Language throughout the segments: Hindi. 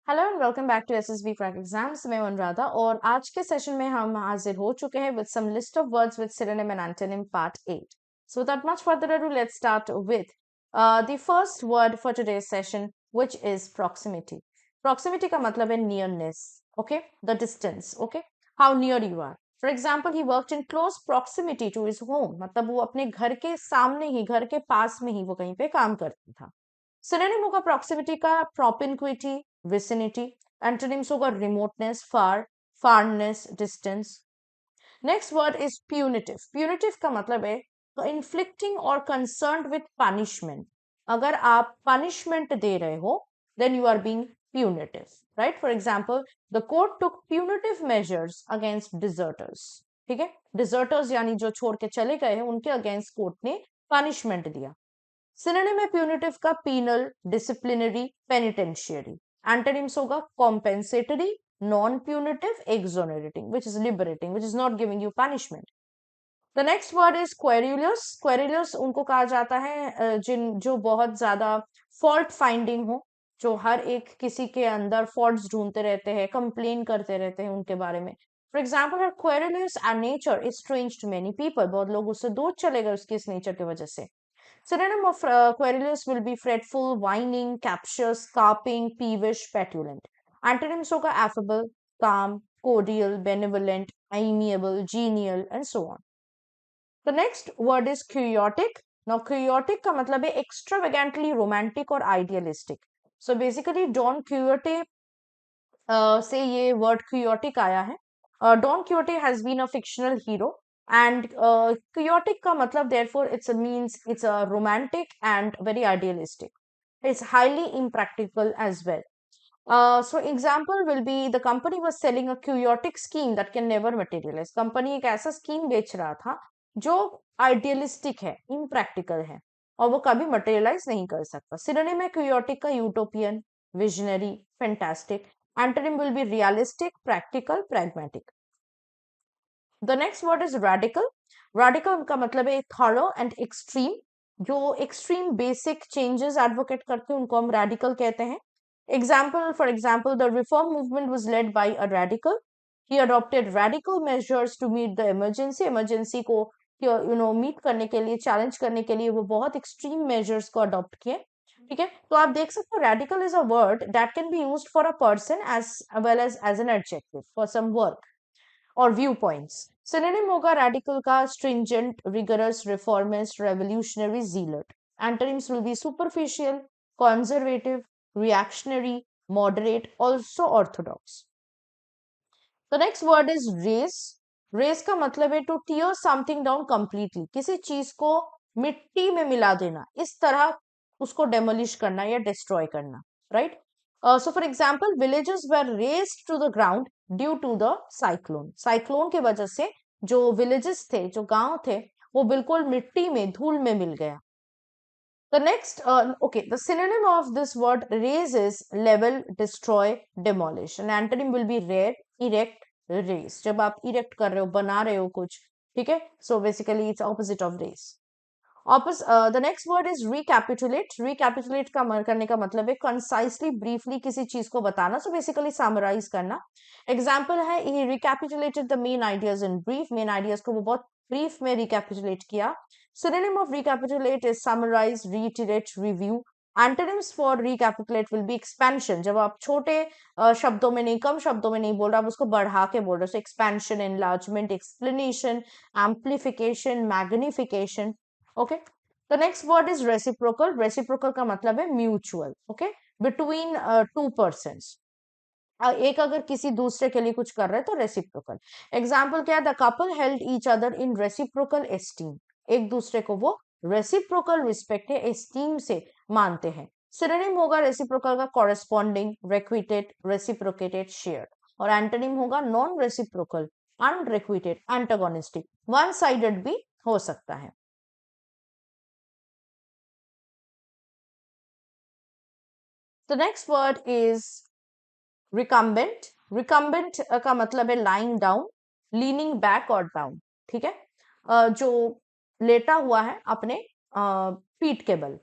Hello and welcome back to SSB crack exams. मैं अनुराधा और आज के सेशन में हम हाजिर हो चुके हैं with some list of words with synonym and antonym part 8। So without much further ado let's start with the first word for today's session which is proximity. Proximity का मतलब है nearness, okay, the distance, okay, how near you are. For example he worked in close proximity to his home, मतलब वो अपने घर के सामने ही, घर के पास में ही वो कहीं पे काम करता था। सिनोनिम होगा प्रॉक्सिमिटी का propinquity, vicinity। एंटोनिम्स होगा remoteness, far, फारनेस, distance. Next word is punitive. Punitive का मतलब है इन्फ्लिक्टिंग और कंसर्न्ड विद पनिशमेंट। अगर आप पनिशमेंट दे रहे हो then you are being punitive, right. For example the court took punitive measures against deserters. ठीक है, डिजर्टर्स यानी जो छोड़ के चले गए हैं उनके अगेंस्ट कोर्ट ने पनिशमेंट दिया। सिनोनिम है प्यूनिटिव का पीनल, डिसिप्लिनरी, पेनिटेंशियरी। एंटोनिम्स होगा compensatory, non punitive, exonerating, which is liberating, which is not giving you punishment. The next word is querulous. Querulous उनको कहा जाता है जिन जो बहुत ज्यादा फॉल्ट फाइंडिंग हो, जो हर एक किसी के अंदर फॉल्ट्स ढूंढते रहते हैं, कंप्लेन करते रहते हैं उनके बारे में। For example her querulous and nature is strange to many people, बहुत लोग उससे दूर चले गए उसकी इस नेचर की वजह से। Synonym of querulous will be fretful, whining, captious, carping, peevish, petulant. Antonyms होगा affable, calm, cordial, benevolent, amiable, genial, and so on. The next word is quixotic. Now, quixotic का मतलब है extravagantly romantic और idealistic. So basically, Don Quixote से ये word quixotic आया है. Don Quixote has been a fictional hero, and quixotic का मतलब therefore it's a romantic and very idealistic. It's highly impractical as well. So example will be the company was selling a quixotic scheme that can never materialize. Company एक ऐसा स्कीम बेच रहा था जो आइडियलिस्टिक है, इम्प्रैक्टिकल है और वो कभी मटेरियलाइज नहीं कर सकता। सिनोनिम है क्यूयोटिक का utopian, visionary, fantastic. Antonym will be realistic, practical, pragmatic. The next word is radical. Radical का मतलब है थॉरो एंड एक्सट्रीम, जो एक्सट्रीम बेसिक चेंजेस एडवोकेट करते हैं उनको हम रेडिकल कहते हैं। Example, for example, the reform movement was led by a radical. He adopted radical measures to meet the emergency. Emergency को meet करने के लिए, challenge करने के लिए वो बहुत extreme measures को adopt किए। ठीक है, तो आप देख सकते हो radical is a word that can be used for a person as well as an adjective for some work or viewpoints. Synonym होगा radical का stringent, rigorous, reformist, revolutionary, zealot. Antonyms will be superficial, conservative, reactionary, moderate, also orthodox. The next word is raise. Raise का मतलब है to tear something down completely. किसी चीज को मिट्टी में मिला देना, इस तरह उसको demolish करना या destroy करना, right? So for example, villages were razed to the ground due to the cyclone. Cyclone की वजह से जो villages थे, जो गांव थे, वो बिल्कुल मिट्टी में, धूल में मिल गया। The next, okay, the synonym of this word raise is level, destroy, demolish. An antonym will be rear, erect, raise. जब आप erect कर रहे हो, बना रहे हो कुछ, ठीक है? So basically it's opposite of raise. The next word is recapitulate. Recapitulate का करने का मतलब है concisely, briefly किसी चीज को बताना. So basically summarize करना. Example है he recapitulated the main ideas in brief. Main ideas को वो बहुत brief में recapitulate किया. Synonym of recapitulate is summarize, reiterate, review. Antonyms for recapitulate will be expansion. जब आप छोटे शब्दों में नहीं, कम शब्दों में नहीं बोल रहे, आप उसको बढ़ा के बोल रहे हो. So expansion, enlargement, explanation, amplification, magnification. Okay, the next word is reciprocal. Reciprocal का मतलब है mutual, okay, between two persons. एक अगर किसी दूसरे के लिए कुछ कर रहे हैं तो रेसिप्रोकल। एग्जाम्पल क्या है, the couple held each other in reciprocal esteem. एक दूसरे को वो रेसिप्रोकल रिस्पेक्ट है, एस्टीम से मानते हैं। सिनोनिम होगा रेसिप्रोकल का कॉरेस्पॉन्डिंग, रेक्विटेड, रेसिप्रोकेटेड, शेयर। और एंटोनिम होगा non reciprocal, unrequited, antagonistic, one sided भी हो सकता है। The next word is recumbent. Recumbent का मतलब है lying down, leaning back और down. ठीक है, जो लेटा हुआ है अपने पीठ के बल,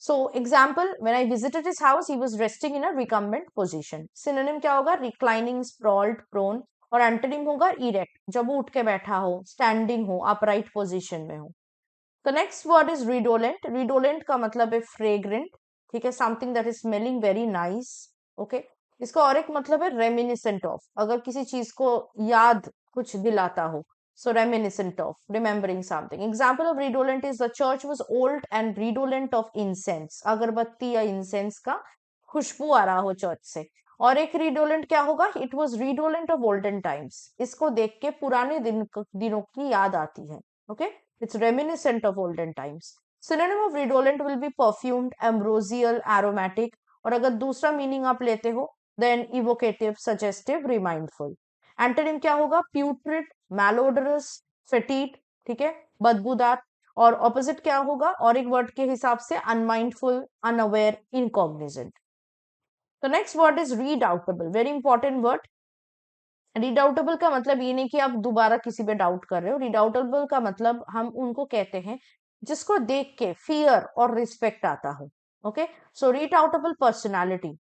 So example, when I visited his house, he was resting in a recumbent position. Synonym क्या होगा? Reclining, sprawled, prone. और antonym होगा erect, जब वो उठ के बैठा हो, standing हो, upright position में हो. The next word is redolent. Redolent का मतलब है fragrant, ठीक है, something that is smelling very nice. Okay. इसका और एक मतलब है reminiscent of, अगर किसी चीज को याद कुछ दिलाता हो. So reminiscent of, remembering something. Example of redolent is the church was old and redolent of incense. अगरबत्ती या incense का खुशबू आ रहा हो चर्च से. और एक redolent क्या होगा? It was redolent of olden times. इसको देख के पुराने दिनों की याद आती है. Okay. It's reminiscent of olden times. Synonym of redolent will be perfumed, ambrosial, aromatic. और अगर दूसरा मीनिंग आप लेते हो, then evocative, suggestive, remindful. Antonym क्या होगा? प्यूट्रिड, मैलोडरस, फेटिड, ठीक है, बदबूदार. और ऑपोजिट क्या होगा? और एक वर्ड के हिसाब से अनमाइंडफुल, अनअवेयर, इनकॉग्निजेंट. तो next word is redoubtable. Very important word. Redoubtable का मतलब ये नहीं कि आप दोबारा किसी पे डाउट कर रहे हो. रीडाउटेबल का मतलब हम उनको कहते हैं जिसको देख के फियर और रिस्पेक्ट आता हो. Okay, so redoubtable personality.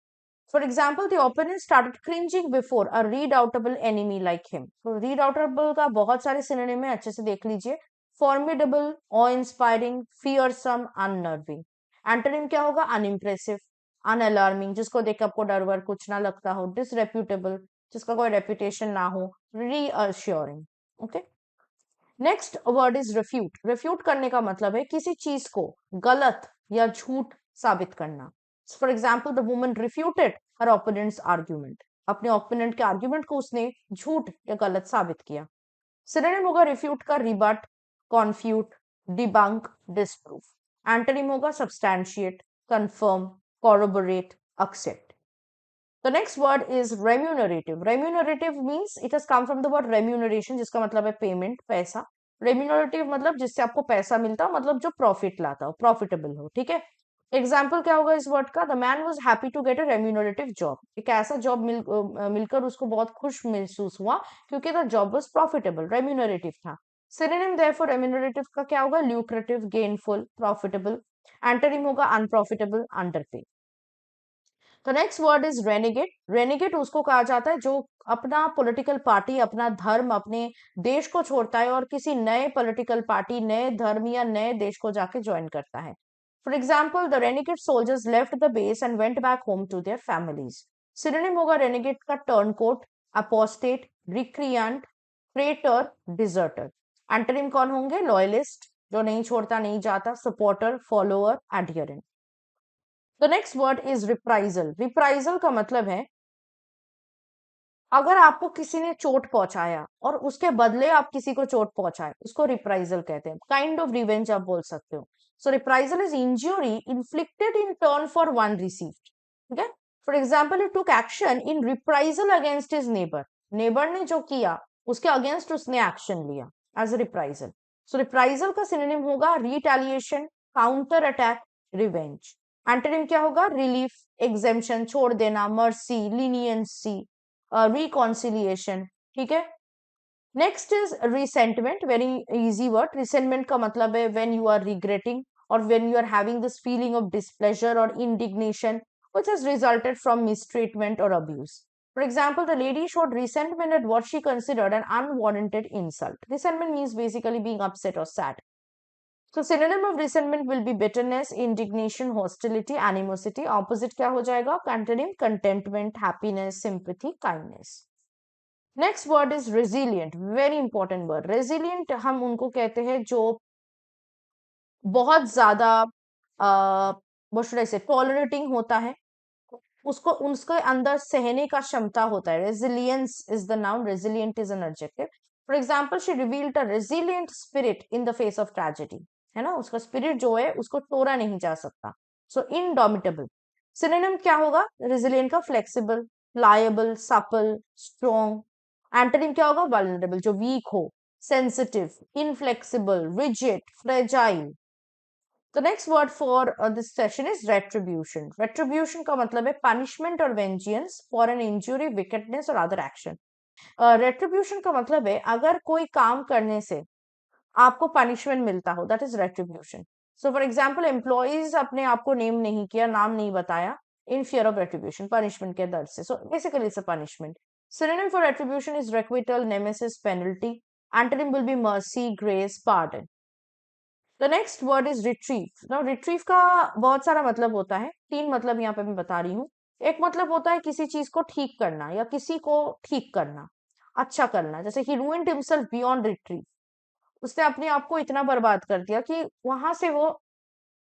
For example, the opponent started cringing before a redoubtable enemy like him. So redoubtable का बहुत सारे synonym है, अच्छे से देख लीजिए. Formidable, awe-inspiring, fearsome, unnerving. Antonym क्या होगा? Unimpressive, unalarming, जिसको देख के आपको डर वर कुछ ना लगता हो. Disreputable, जिसका कोई reputation ना हो. Reassuring. Okay. Next word is refute. refute करने का मतलब है किसी चीज को गलत या झूठ साबित करना. For example, the woman refuted her opponent's argument. अपने ओपोनेंट के आर्ग्यूमेंट को उसने झूठ या गलत साबित किया. सिनोनिम होगा refute का rebut, confute, debunk, disprove. Antonym होगा substantiate, confirm, corroborate, accept. The next word is remunerative. Remunerative means it has come from the word remuneration, जिसका मतलब है पेमेंट, पैसा. Remunerative मतलब जिससे आपको पैसा मिलता हो, मतलब जो प्रॉफिट लाता हो, प्रॉफिटेबल हो. ठीक है. एग्जाम्पल क्या होगा इस वर्ड का? The man was happy to get a remunerative job. एक ऐसा जॉब मिलकर उसको बहुत खुश महसूस हुआ क्योंकि the job was profitable, remunerative था. सिनोनिम देयरफॉर रेम्यूनरेटिव का क्या होगा? Lucrative, gainful, profitable. एंटोनिम होगा अनप्रॉफिटेबल, अंडरपे. तो नेक्स्ट वर्ड इज रेनिगेट. रेनिगेट उसको कहा जाता है जो अपना पॉलिटिकल पार्टी, अपना धर्म, अपने देश को छोड़ता है और किसी नए पॉलिटिकल पार्टी, नए धर्म या नए देश को जाके ज्वाइन करता है. For example, the renegade soldiers left the base and went back home to their families. Synonym होगा रेनिगेट का turncoat, apostate, recreant, traitor, deserter. Antonym कौन होंगे? लॉयलिस्ट, जो नहीं छोड़ता, नहीं जाता, supporter, follower, adherent. The next word is reprisal. Reprisal का मतलब है अगर आपको किसी ने चोट पहुंचाया और उसके बदले आप किसी को चोट पहुंचाए, उसको रिप्राइजल कहते हैं. काइंड ऑफ रिवेंज आप बोल सकते हो. So reprisal is injury inflicted in turn for one received. ठीक है. For example, he took action in reprisal against his neighbour. Neighbour ने जो किया उसके अगेंस्ट उसने एक्शन लिया as a reprisal. So reprisal का सिनोनिम होगा retaliation, counter attack, revenge. Antonym क्या होगा? रिलीफ, एग्जेम्पशन, छोड़ देना, मर्सी, लीनियंसी, रिकॉन्सिलिएशन. ठीक है. Next is resentment. Very easy word. Resentment का मतलब है व्हेन यू आर रिग्रेटिंग और when you are having this feeling of displeasure और indignation which has resulted from mistreatment or abuse. For example, the lady showed resentment at what she considered an unwarranted insult. Resentment means basically being upset or sad. So synonym of resentment will be bitterness, indignation, hostility, animosity. Opposite क्या हो जाएगा? Antonym contentment, happiness, sympathy, kindness. Next word is resilient. Very important word. Resilient हम उनको कहते हैं जो बहुत ज्यादा what should I say, tolerating होता है. उसको उसके अंदर सहने का क्षमता होता है. Resilience is the noun. Resilient is an adjective. For example, she revealed a resilient spirit in the face of tragedy. है ना, उसका स्पिरिट जो है उसको तोड़ा नहीं जा सकता. सो इनडोमिटेबल. सिनोनिम क्या होगा रेजिलिएंट का? Flexible, pliable, supple, strong. Antonym क्या होगा? वल्नरेबल, जो वीक हो, sensitive, inflexible, rigid, fragile. The next word for this session is retribution. Retribution का मतलब है punishment or vengeance for an injury, wickedness or other action. Retribution का मतलब है अगर कोई काम करने से आपको punishment मिलता हो, that is retribution. So for example employees अपने आप को नेम नहीं किया, नाम नहीं बताया, इन फियर ऑफ रेट्रीब्यूशन, पनिशमेंट के डर से. So basically it's a punishment. Synonym for retribution is requital, nemesis, penalty. Antonym will be mercy, grace, pardon. The next word is retrieve. Now retrieve का बहुत सारा मतलब होता है. 3 मतलब यहाँ पे मैं बता रही हूँ. एक मतलब होता है किसी चीज को ठीक करना या किसी को ठीक करना, अच्छा करना. जैसे he ruined himself beyond retrieve. उसने अपने आप को इतना बर्बाद कर दिया कि वहां से वो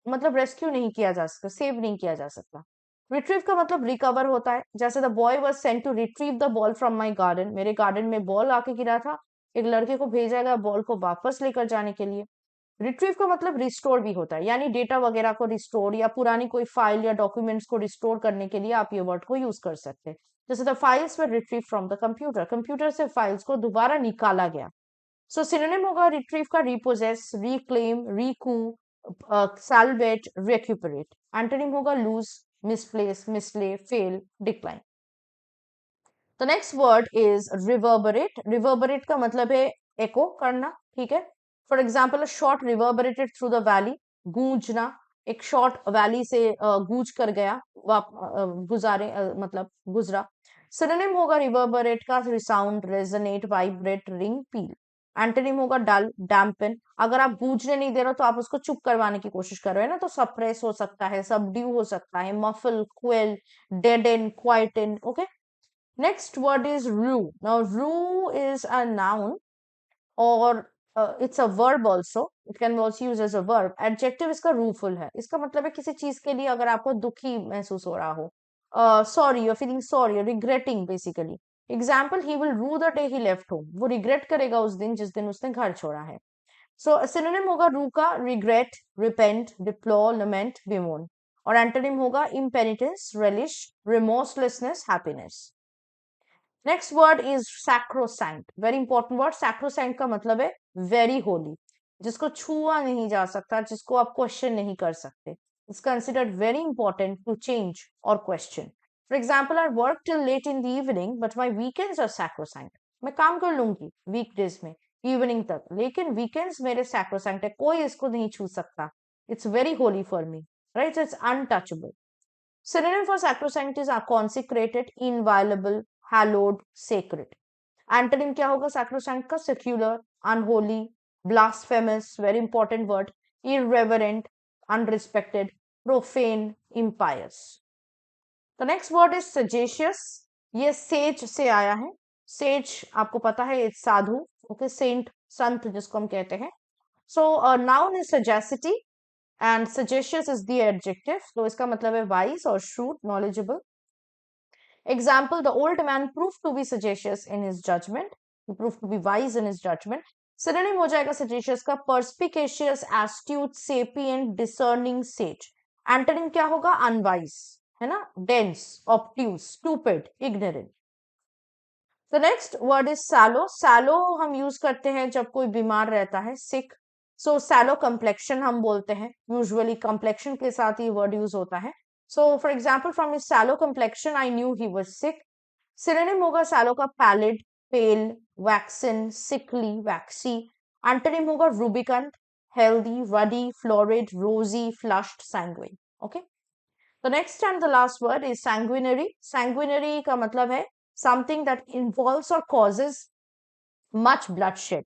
मतलब रेस्क्यू नहीं किया जा सकता, सेव नहीं किया जा सकता. रिट्रीव का मतलब रिकवर होता है. जैसे the boy was sent to retrieve the ball from my garden. मेरे गार्डन में बॉल आके गिरा था, एक लड़के को भेजा गया बॉल को वापस लेकर जाने के लिए. रिट्रीव का मतलब रिस्टोर भी होता है, यानी डेटा वगैरह को रिस्टोर या पुरानी कोई फाइल या डॉक्यूमेंट्स को रिस्टोर करने के लिए आप ये वर्ड को यूज कर सकते हैं. जैसे the files were retrieve from the computer, computer से फाइल्स को दोबारा निकाला गया. सो सिनोनिम होगा रिट्रीव का repossess, reclaim, recoup, salvage, recuperate. Antonym होगा lose, misplace, mislay, fail, decline. The next word is reverberate. Reverberate का मतलब है एको करना. ठीक है. For example shot reverberated through the valley, गूंजना. एक शॉर्ट वैली से गूंज कर गया, गुजारे मतलब गुजरा. सिनोनिम होगा रिवर्बरेट का रिसाउंड, रेजोनेट, वाइब्रेट, रिंग, पील. एंटोनिम होगा डल, डैम्पन. अगर आप गूंजने नहीं दे रहे हो तो आप उसको चुप करवाने की कोशिश कर रहे हो ना, तो सप्रेस हो सकता है, सबड्यू हो सकता है, muffle, quell, deaden, quieten. Okay. Next word is rue. Now, rue is a noun or it's a verb also. It can be also used as a verb. Adjective इसका rueful है. इसका मतलब है किसी चीज के लिए अगर आपको दुखी महसूस हो रहा हो. Sorry, you're feeling sorry, you're regretting basically. Example, he will rue the day he left home. वो regret करेगा उस दिन जिस दिन उसने घर छोड़ा है. So, synonym होगा rue का regret, repent, deplore, lament, bemoan. और antonym होगा impenitence, relish, remorselessness, happiness. Next word is sacrosanct. Very important word. Sacrosanct का मतलब है वेरी होली, जिसको छुआ नहीं जा सकता, जिसको आप क्वेश्चन नहीं कर सकते. It's considered very important to change और question. For example, I work till late in the evening but my weekends are sacrosanct. मैं काम कर लूंगी वीकडेज में इवनिंग तक, लेकिन वीकेंड्स मेरे सैक्रोसैंक्ट है, कोई इसको नहीं छू सकता. It's very Holi for me. Right. It's untouchable. Synonym for sacrosanct is consecrated, inviolable, hallowed, sacred. Antonym क्या होगा sacrosanct का? Secular, unholy, blasphemous, very important word, irreverent, unrespected, profane, impious. The next word is sagacious. ये sage से आया है. Sage आपको पता है it's साधु. Okay, saint, संत जिसको हम कहते हैं. So a noun is sagacity and sagacious is the adjective. तो इसका मतलब है wise और shrewd, knowledgeable. Example, the old man proved to be sagacious in his judgment. He proved to be wise in his judgment. Synonym हो जाएगा sagacious का perspicacious, astute, sapient, discerning, sage. Antonym क्या होगा? Unwise, है ना? Dense, obtuse, stupid, ignorant. The next word is sallow. Sallow हम use करते हैं जब कोई बीमार रहता है, sick. So sallow complexion हम बोलते हैं. Usually complexion के साथ ये word use होता है. So for example, from his sallow complexion, I knew he was sick. Synonym होगा sallow का pallid, pale, waxen, sickly, waxy. Antonym होगा rubicund, healthy, ruddy, florid, rosy, flushed, sanguine. Okay. The next and the last word is sanguinary. Sanguinary का मतलब है something that involves or causes much bloodshed.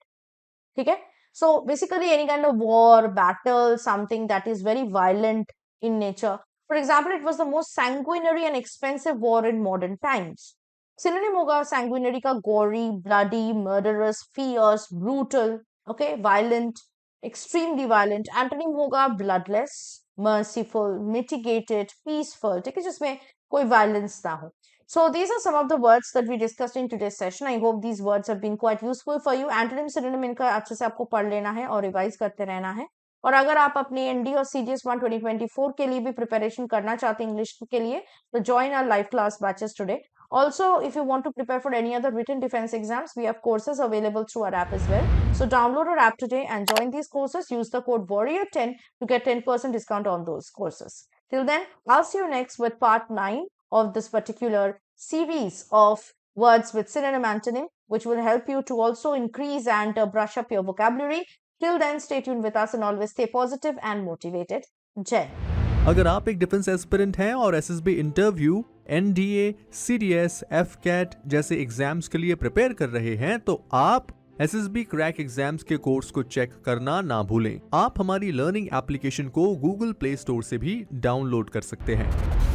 ठीक है. So basically any kind of war, battle, something that is very violent in nature. For example, it was the most sanguinary and expensive war in modern times. Synonym होगा sanguinary का gory, bloody, murderous, fierce, brutal, okay, violent, extremely violent. Antonym होगा bloodless, merciful, mitigated, peaceful, ठीक है, जिसमें कोई violence ना हो. So these are some of the words that we discussed in today's session. I hope these words have been quite useful for you. Antonym synonym इनका अच्छे से आपको पढ़ लेना है और रिवाइज करते रहना है. और अगर आप अपनी एनडी और सीजीएस 1 2024 के लिए भी प्रिपरेशन करना चाहते हैं इंग्लिश के लिए, तो join our live class batches today. Also, if you want to prepare for any other written defense exams, we have courses available through our app as well. So download our app today and join these courses. Use the code warrior10 to get 10% discount on those courses. Till then, I'll see you next with part 9 of this particular series of words with synonym antonym, which will help you to also increase and brush up your vocabulary. Till then, stay tuned with us and always stay positive and motivated. Jai. अगर आप एक डिफेंस एस्पिरेंट हैं और SSB interview, NDA, CDS, AFCAT जैसे एग्जाम्स के लिए प्रिपेयर कर रहे हैं तो आप एसएसबी क्रैक एग्जाम्स के कोर्स को चेक करना ना भूलें। आप हमारी लर्निंग एप्लीकेशन को गूगल प्ले स्टोर से भी डाउनलोड कर सकते हैं।